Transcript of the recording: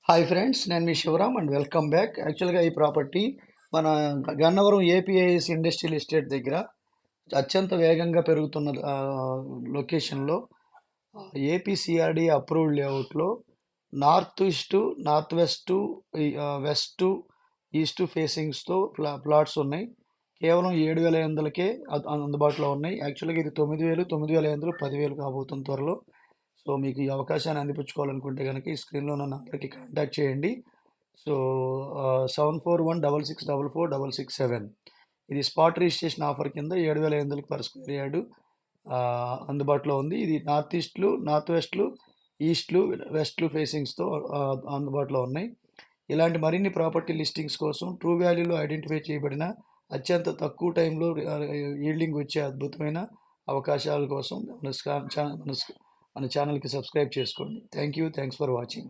Hi friends, నేను మీ Shivaram and welcome back. యాక్చువల్గా ఈ ప్రాపర్టీ మన గన్నవరం ఏపీఐఎస్ ఇండస్ట్రియల్ ఎస్టేట్ దగ్గర అత్యంత వేగంగా పెరుగుతున్న లొకేషన్లో ఏపీసీఆర్డీ అప్రూవ్డ్ లేఅవుట్లో north east, north west, west, east ఫేసింగ్స్తో ప్లాట్స్ ఉన్నాయి. కేవలం 7,500కే అందుబాటులో ఉన్నాయి. యాక్చువల్గా ఇది 9,000, 9,500, 10,000 కాబోతుంది త్వరలో. సో మీకు ఈ అవకాశాన్ని అందిపుచ్చుకోవాలనుకుంటే కనుక ఈ స్క్రీన్లో ఉన్న నంబర్కి కాంటాక్ట్ చేయండి. సో 7416644667. ఇది స్పాట్ రిజిస్ట్రేషన్ ఆఫర్ కింద 7,500 పర్ స్క్వేర్ యార్డు అందుబాటులో ఉంది. ఇది నార్త్ ఈస్ట్లు, నార్త్ వెస్ట్లు, ఈస్ట్లు, వెస్ట్లు ఫేసింగ్స్తో అందుబాటులో ఉన్నాయి. ఇలాంటి మరిన్ని ప్రాపర్టీ లిస్టింగ్స్ కోసం ట్రూ వాల్యూలో ఐడెంటిఫై చేయబడిన అత్యంత తక్కువ టైంలో ఈల్డింగ్ వచ్చే అద్భుతమైన అవకాశాల కోసం మన ఛానల్కి సబ్స్క్రైబ్ చేసుకోండి. Thank you. Thanks for watching.